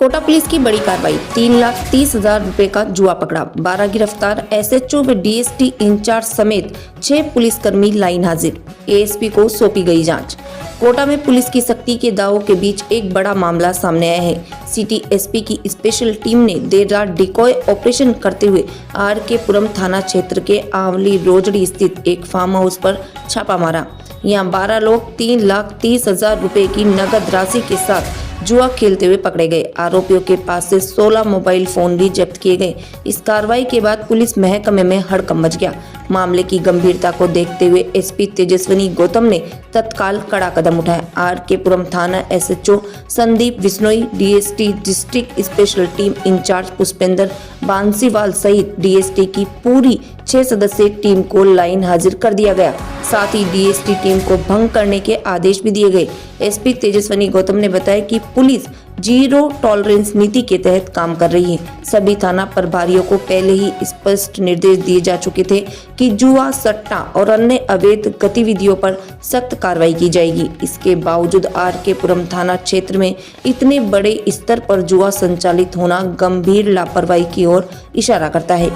Kota police की बड़ी कार्रवाई, 3,30,000 रुपए का जुआ पकड़ा, 12 गिरफ्तार, एसएचओ व डीएसटी इंचार्ज समेत 6 पुलिसकर्मी लाइन हाजिर, एएसपी को सौंपी गई जांच। कोटा में पुलिस की सख्ती के दावों के बीच एक बड़ा मामला सामने आया है। सिटी एसपी की स्पेशल टीम ने देर रात डिकॉय ऑपरेशन करते हुए आरके पुरम थाना क्षेत्र के आंवली रोजड़ी स्थित एक फार्म हाउस पर छापा मारा। यहाँ 12 लोग 3,30,000 रुपए की नगद राशि के साथ जुआ खेलते हुए पकड़े गए। आरोपियों के पास से 16 मोबाइल फोन भी जब्त किए गए। इस कार्रवाई के बाद पुलिस महकमे में हड़कंप मच गया। मामले की गंभीरता को देखते हुए एसपी तेजस्विनी गौतम ने तत्काल कड़ा कदम उठाया। आरके पुरम थाना SHO Sandeep Bishnoi, DST district special team incharge Pushpendra Bansiwal सहित डीएसटी की पूरी 6 सदस्यीय टीम को लाइन हाजिर कर दिया गया। साथ ही डीएसटी टीम को भंग करने के आदेश भी दिए गए। एसपी तेजस्विनी गौतम ने बताया कि पुलिस जीरो टॉलरेंस नीति के तहत काम कर रही है। सभी थाना प्रभारियों को पहले ही स्पष्ट निर्देश दिए जा चुके थे कि जुआ, सट्टा और अन्य अवैध गतिविधियों पर सख्त कार्रवाई की जाएगी। इसके बावजूद आरके पुरम थाना क्षेत्र में इतने बड़े स्तर पर जुआ संचालित होना गंभीर लापरवाही की ओर इशारा करता है।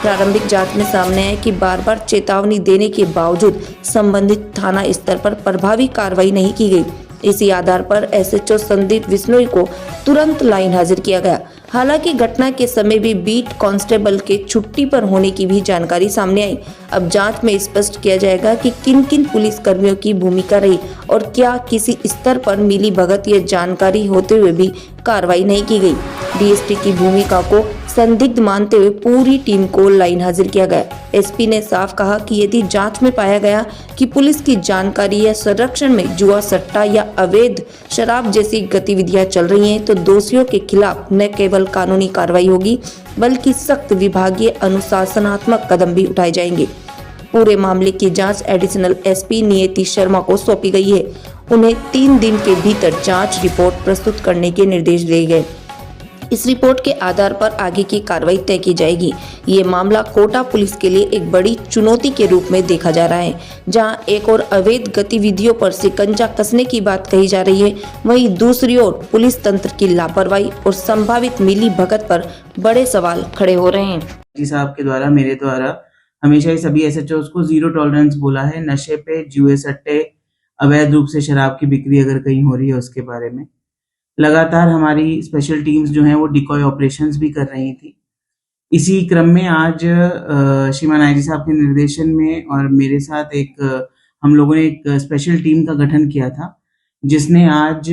प्रारंभिक जांच में सामने आया कि बार बार चेतावनी देने के बावजूद संबंधित थाना स्तर पर प्रभावी कार्रवाई नहीं की गई। इसी आधार पर एसएचओ संदीप बिश्नोई को तुरंत लाइन हाजिर किया गया। हालांकि घटना के समय भी बीट कांस्टेबल के छुट्टी पर होने की भी जानकारी सामने आई। अब जांच में स्पष्ट किया जाएगा कि किन किन पुलिस कर्मियों की भूमिका रही और क्या किसी स्तर पर मिली भगत या जानकारी होते हुए भी कार्रवाई नहीं की गई। डीएसटी की भूमिका को संदिग्ध मानते हुए पूरी टीम को लाइन हाजिर किया गया। एसपी ने साफ कहा कि यदि जांच में पाया गया कि पुलिस की जानकारी या संरक्षण में जुआ, सट्टा या अवैध शराब जैसी गतिविधियां चल रही हैं, तो दोषियों के खिलाफ न केवल कानूनी कार्रवाई होगी बल्कि सख्त विभागीय अनुशासनात्मक कदम भी उठाए जाएंगे। पूरे मामले की जांच एडिशनल एसपी नियति शर्मा को सौंपी गई है। उन्हें 3 दिन के भीतर जांच रिपोर्ट प्रस्तुत करने के निर्देश दिए गए। इस रिपोर्ट के आधार पर आगे की कार्रवाई तय की जाएगी। ये मामला कोटा पुलिस के लिए एक बड़ी चुनौती के रूप में देखा जा रहा है। जहां एक और अवैध गतिविधियों पर शिकंजा कसने की बात कही जा रही है, वहीं दूसरी ओर पुलिस तंत्र की लापरवाही और संभावित मिली भगत पर बड़े सवाल खड़े हो रहे हैं। जी साहब के द्वारा, मेरे द्वारा हमेशा ही सभी एसएचओस को जीरो टॉलरेंस बोला है। नशे पे, जुए, सट्टे, अवैध रूप से शराब की बिक्री अगर कहीं हो रही है उसके बारे में लगातार हमारी स्पेशल टीम्स जो हैं वो डिकॉय ऑपरेशंस भी कर रही थी। इसी क्रम में आज श्रीमान आईजी साहब के निर्देशन में और मेरे साथ हम लोगों ने एक स्पेशल टीम का गठन किया था, जिसने आज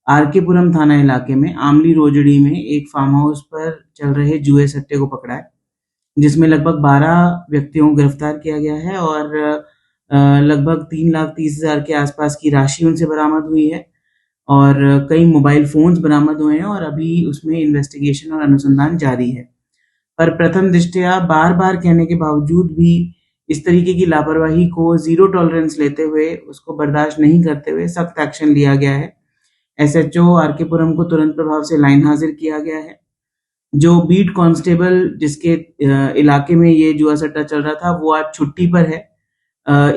आरके पुरम थाना इलाके में आमली रोजड़ी में एक फार्म हाउस पर चल रहे जुए सट्टे को पकड़ा है, जिसमें लगभग 12 व्यक्तियों को गिरफ्तार किया गया है और लगभग 3,30,000 के आसपास की राशि उनसे बरामद हुई है और कई मोबाइल फोन्स बरामद हुए हैं और अभी उसमें इन्वेस्टिगेशन और अनुसंधान जारी है। पर प्रथम दृष्टया बार बार कहने के बावजूद भी इस तरीके की लापरवाही को जीरो टॉलरेंस लेते हुए, उसको बर्दाश्त नहीं करते हुए सख्त एक्शन लिया गया है। एसएचओ आरके पुरम को तुरंत प्रभाव से लाइन हाजिर किया गया है। जो बीट कांस्टेबल जिसके इलाके में ये जुआ सट्टा चल रहा था वो आज छुट्टी पर है।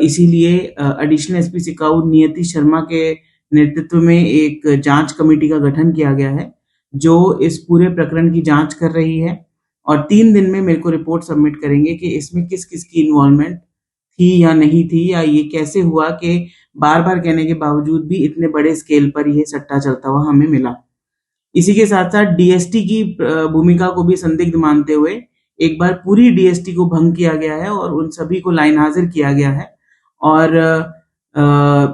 इसीलिए एडिशनल एसपी सिकाऊ नियति शर्मा के नेतृत्व में एक जांच कमेटी का गठन किया गया है, जो इस पूरे प्रकरण की जांच कर रही है और 3 दिन में मेरे को रिपोर्ट सबमिट करेंगे कि इसमें किस किस की इन्वॉल्वमेंट थी या नहीं थी, या ये कैसे हुआ कि बार बार कहने के बावजूद भी इतने बड़े स्केल पर ये सट्टा चलता हुआ हमें मिला। इसी के साथ साथ डीएसटी की भूमिका को भी संदिग्ध मानते हुए एक बार पूरी डीएसटी को भंग किया गया है और उन सभी को लाइन हाजिर किया गया है। और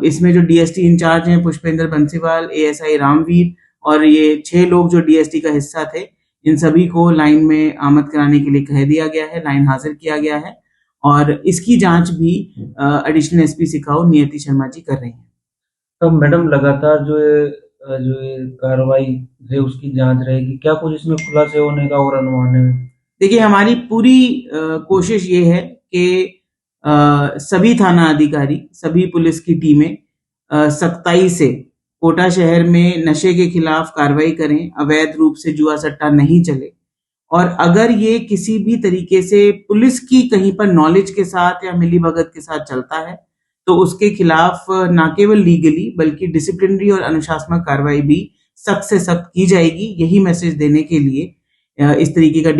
इसमें जो डीएसटी इंचार्ज हैं पुष्पेंद्र बंसीवाल, एएसआई रामवीर और ये 6 लोग जो डीएसटी का हिस्सा थे, इन सभी को लाइन में आमद कराने के लिए कह दिया गया है, लाइन हाजिर किया गया है और इसकी जांच भी एडिशनल एसपी सिकाऊ नियति शर्मा जी कर रही हैं। तो मैडम लगातार जो कार्रवाई है उसकी जांच रहेगी, क्या कुछ इसमें खुलासे होने का और अनुमान है? देखिए, हमारी पूरी कोशिश ये है कि सभी थाना अधिकारी, सभी पुलिस की टीमें सख्ताई से कोटा शहर में नशे के खिलाफ कार्रवाई करें, अवैध रूप से जुआ सट्टा नहीं चले और अगर ये किसी भी तरीके से पुलिस की कहीं पर नॉलेज के साथ या मिलीभगत के साथ चलता है तो उसके खिलाफ न केवल लीगली बल्कि डिसिप्लिनरी और अनुशासनात्मक कार्रवाई भी सख्त से सख्त की जाएगी। यही मैसेज देने के लिए इस तरीके का